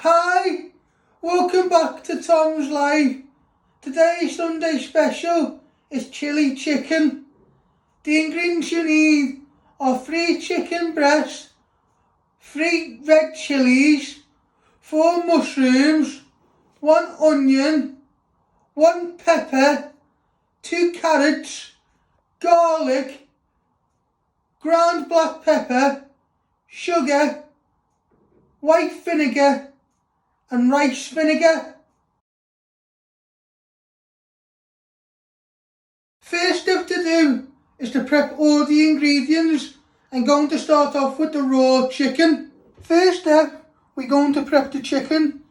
Hi, welcome back to Tom's Live. Today's Sunday special is chili chicken. The ingredients you need are 3 chicken breasts, 3 red chillies, 4 mushrooms, 1 onion, 1 pepper, 2 carrots, garlic, ground black pepper, sugar, white vinegar and rice vinegar. First step to do is to prep all the ingredients. I'm going to start off with the raw chicken. First step, we're going to prep the chicken.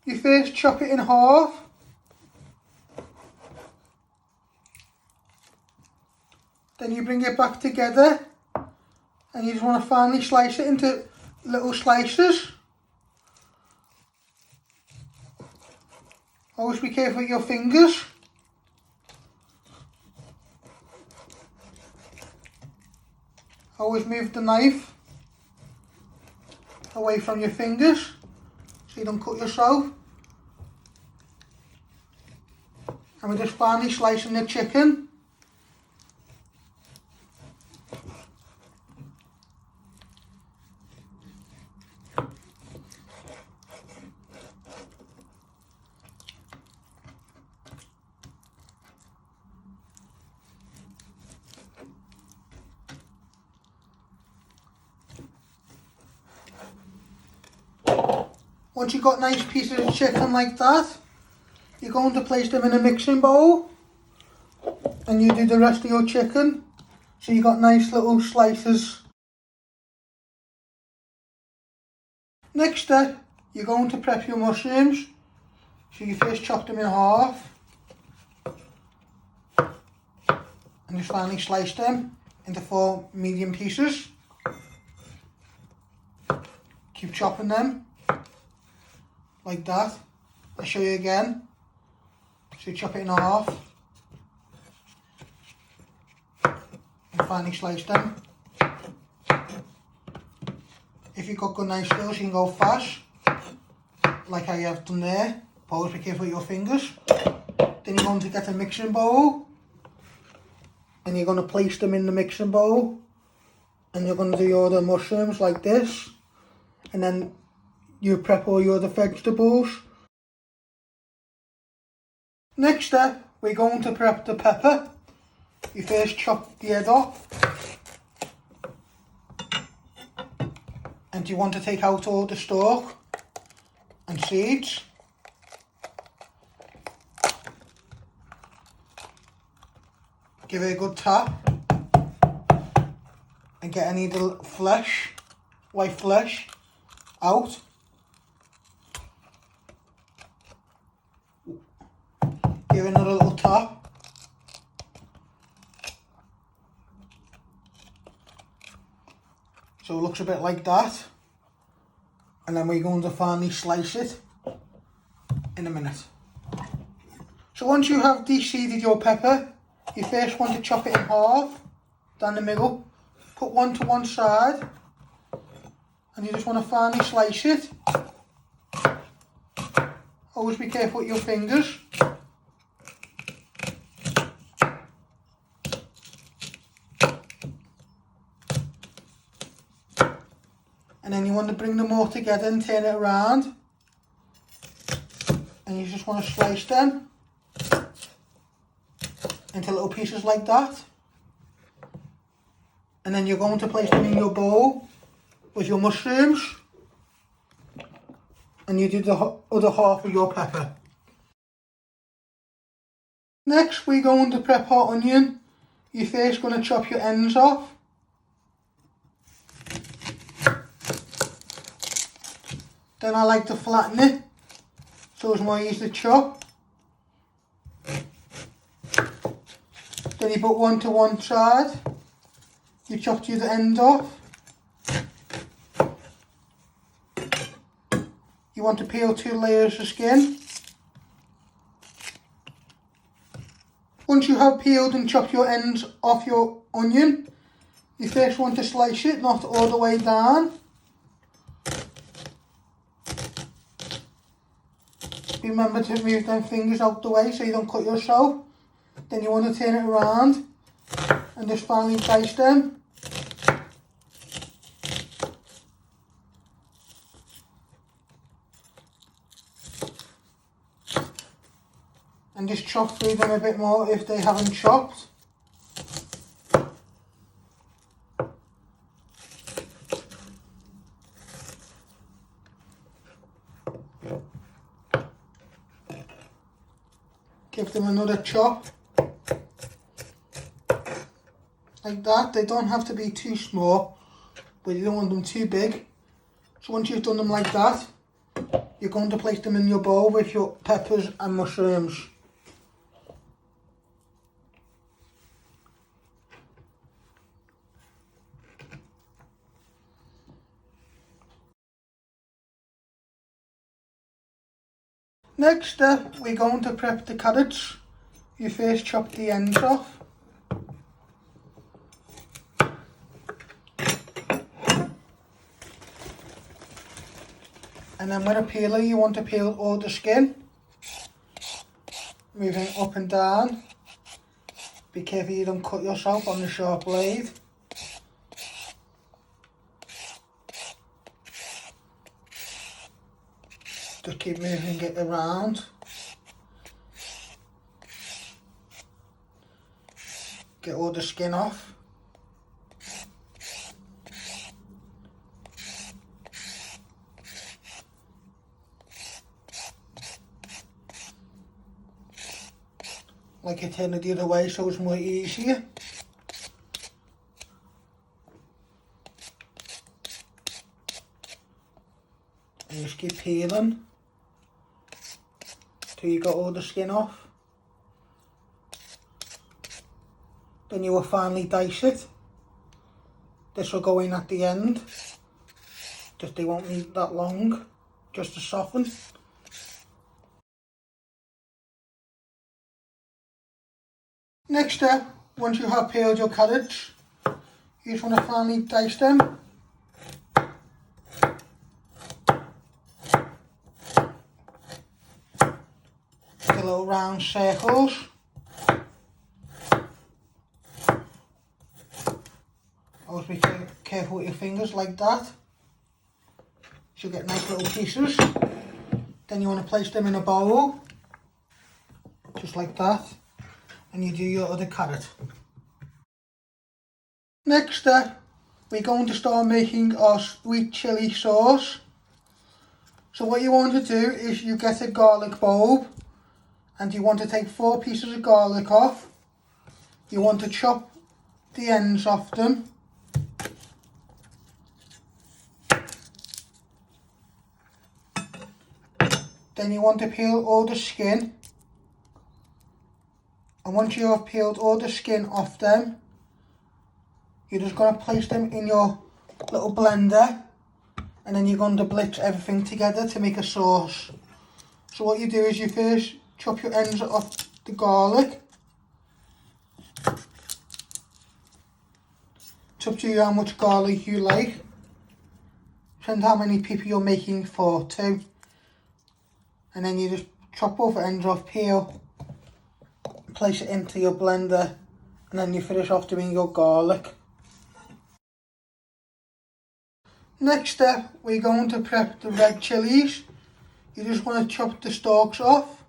You first chop it in half. Then you bring it back together and you just want to finely slice it into little slices. Always be careful with your fingers. Always move the knife away from your fingers so you don't cut yourself. And we're just finely slicing the chicken. Once you've got nice pieces of chicken like that, you're going to place them in a mixing bowl and you do the rest of your chicken. So you've got nice little slices. Next step, you're going to prep your mushrooms. So you first chop them in half and just finally slice them into 4 medium pieces. Keep chopping them like that. I'll show you again. So you chop it in half and finally slice them. If you've got good knife skills, you can go fast, like I have done there. But always be careful with your fingers. Then you're going to get a mixing bowl and you're going to place them in the mixing bowl and you're going to do all the mushrooms like this, and then you prep all your other vegetables. Next step, we're going to prep the pepper. You first chop the head off. And you want to take out all the stalk and seeds. Give it a good tap. And get any of the flesh, white flesh, out. Give it another little tap. So it looks a bit like that. And then we're going to finally slice it in a minute. So once you have de-seeded your pepper, you first want to chop it in half, down the middle. Put one to one side. And you just want to finely slice it. Always be careful with your fingers. And then you want to bring them all together and turn it around. And you just want to slice them into little pieces like that. And then you're going to place them in your bowl with your mushrooms. And you do the other half of your pepper. Next, we're going to prep our onion. You're first going to chop your ends off. Then I like to flatten it, so it's more easy to chop. Then you put one to one side. You chop the other end off. You want to peel 2 layers of skin. Once you have peeled and chopped your ends off your onion, you first want to slice it, not all the way down. remember to move them fingers out the way so you don't cut yourself. Then you want to turn it around and just finely dice them. And just chop through them a bit more if they haven't chopped. Give them another chop. Like that. They don't have to be too small, but you don't want them too big. So once you've done them like that, you're going to place them in your bowl with your peppers and mushrooms. Next step, we're going to prep the carrots. You first chop the ends off. And then with a peeler, you want to peel all the skin. Moving up and down. Be careful you don't cut yourself on the sharp blade. Just keep moving it around. Get all the skin off. Like you turn it the other way so it's more easier. And just keep peeling till you got all the skin off. Then you will finally dice it. This will go in at the end. Just they won't need that long, just to soften. Next step, once you have peeled your carrots, you just want to finely dice them. The little round circles. Always be careful with your fingers like that. So you get nice little pieces. Then you want to place them in a bowl, just like that. And you do your other carrot. Next step, we're going to start making our sweet chilli sauce. So what you want to do is you get a garlic bulb and you want to take 4 pieces of garlic off. You want to chop the ends off them. Then you want to peel all the skin. And once you have peeled all the skin off them, you're just going to place them in your little blender. And then you're going to blitz everything together to make a sauce. So what you do is you first chop your ends off the garlic. It's up to you how much garlic you like. Depends how many people you're making for, 2. And then you just chop both ends off, peel, place it into your blender, and then you finish off doing your garlic. Next step, we're going to prep the red chillies. You just want to chop the stalks off,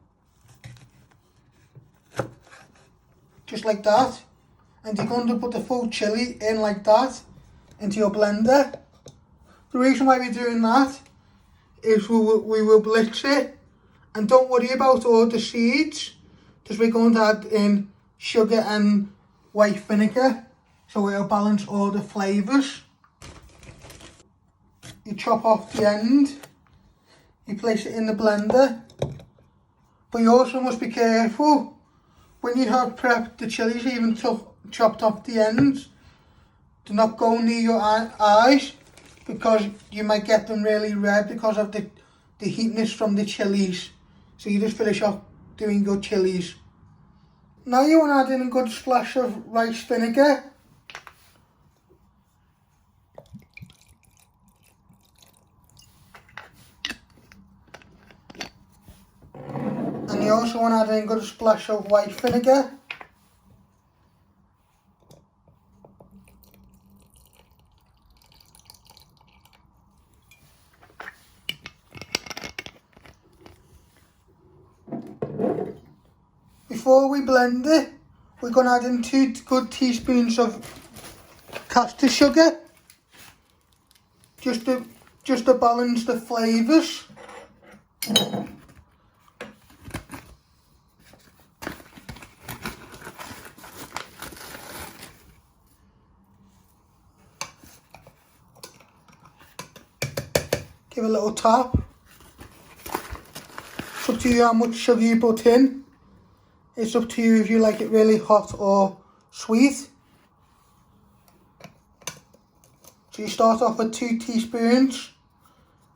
just like that. And you're going to put the full chilli in like that, into your blender. The reason why we're doing that is we will blitz it. And don't worry about all the seeds, because we're going to add in sugar and white vinegar, so it'll balance all the flavours. You chop off the end, you place it in the blender, but you also must be careful when you have prepped the chillies, even chopped off the ends. Do not go near your eyes, because you might get them really red because of the heatness from the chillies. So you just finish off doing your chillies. Now you want to add in a good splash of rice vinegar. you also want to add in a good splash of white vinegar. Before we blend it, we're going to add in 2 good teaspoons of caster sugar, just to balance the flavours. Give it a little tap. It's up to you how much sugar you put in. It's up to you if you like it really hot or sweet. So you start off with 2 teaspoons,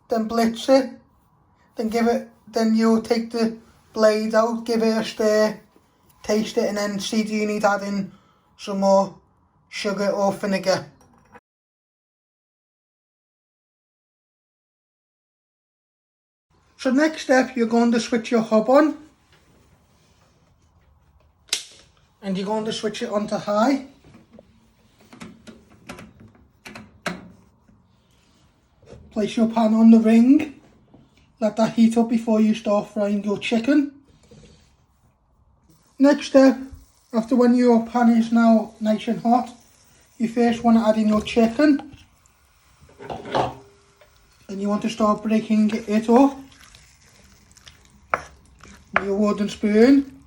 then blitz it, then you'll take the blade out, give it a stir, taste it, and then see do you need to add in some more sugar or vinegar. So next step, you're going to switch your hob on, and you're going to switch it onto high. Place your pan on the ring, let that heat up before you start frying your chicken. Next step, after when your pan is now nice and hot, you first want to add in your chicken, and you want to start breaking it up with your wooden spoon.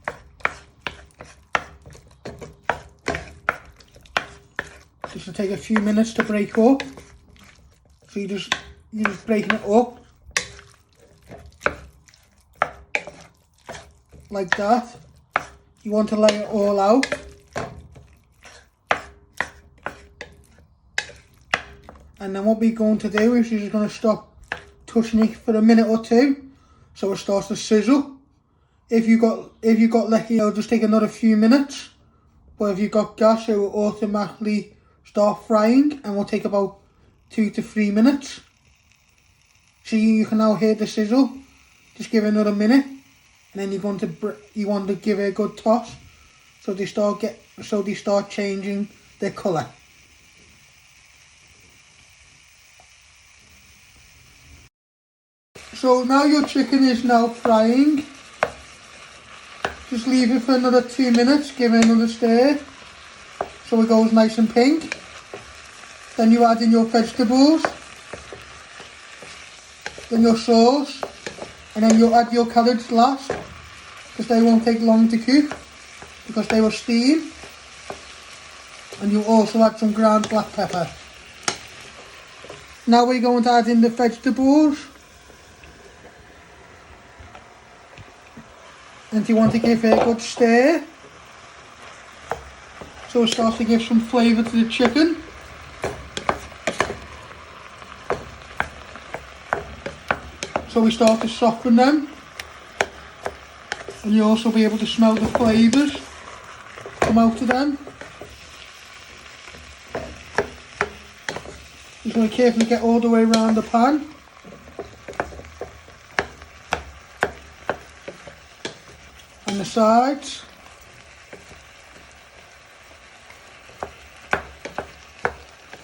This will take a few minutes to break up, so you're just breaking it up like that. You want to lay it all out. And then what we're going to do is you're just going to stop touching it for a minute or 2 so it starts to sizzle. If you got lucky, it'll just take another few minutes. But if you've got gas, it will automatically start frying and will take about 2 to 3 minutes. So you can now hear the sizzle. Just give it another minute, and then you want to give it a good toss so they start changing their colour. So now your chicken is now frying. Just leave it for another 2 minutes, give it another stir so it goes nice and pink. Then you add in your vegetables, then your sauce, and then you'll add your carrots last, because they won't take long to cook because they will steam. And you'll also add some ground black pepper. Now we're going to add in the vegetables, and you want to give it a good stir so it starts to give some flavour to the chicken. So we start to soften them, and you'll also be able to smell the flavours come out of them. Just want to carefully get all the way around the pan. And the sides.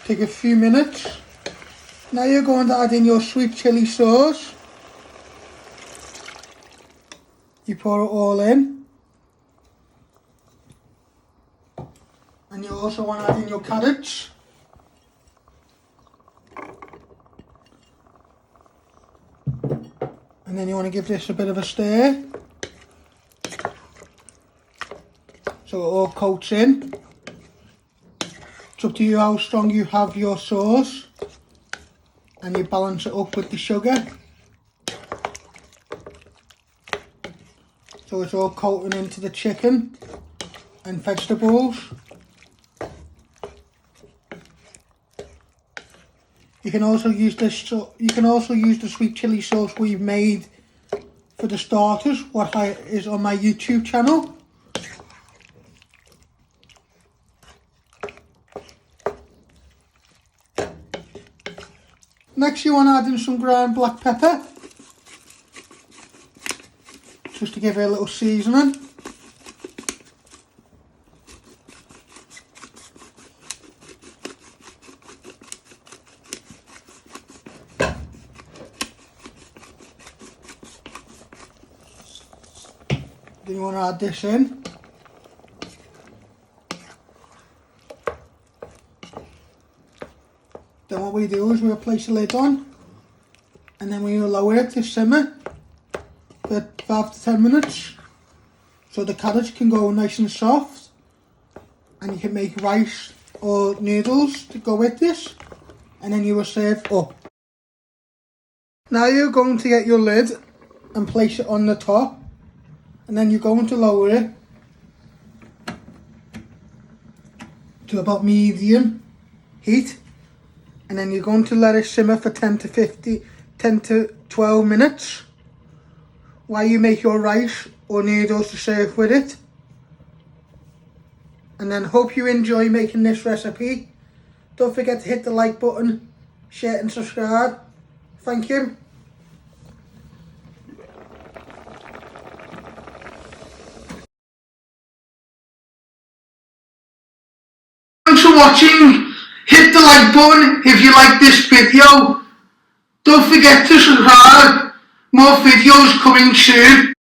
Take a few minutes. Now you're going to add in your sweet chilli sauce. You pour it all in. And you also want to add in your carrots. And then you want to give this a bit of a stir so it all coats in. It's up to you how strong you have your sauce, and you balance it up with the sugar so it's all coating into the chicken and vegetables. You can also use this. You can also use the sweet chilli sauce we've made for the starters, what is on my YouTube channel. Next, you want to add in some ground black pepper. just to give it a little seasoning. Then you want to add this in. Then what we do is we'll place the lid on, and then we allow it to simmer for 5 to 10 minutes so the cabbage can go nice and soft, and you can make rice or noodles to go with this, and then you will serve up. Now you're going to get your lid and place it on the top, and then you're going to lower it to about medium heat, and then you're going to let it simmer for 10 to 12 minutes while you make your rice or noodles to serve with it. And then hope you enjoy making this recipe. Don't forget to hit the like button, share and subscribe. Thank you. Thanks for watching. Hit the like button if you like this video. Don't forget to subscribe. More videos coming soon.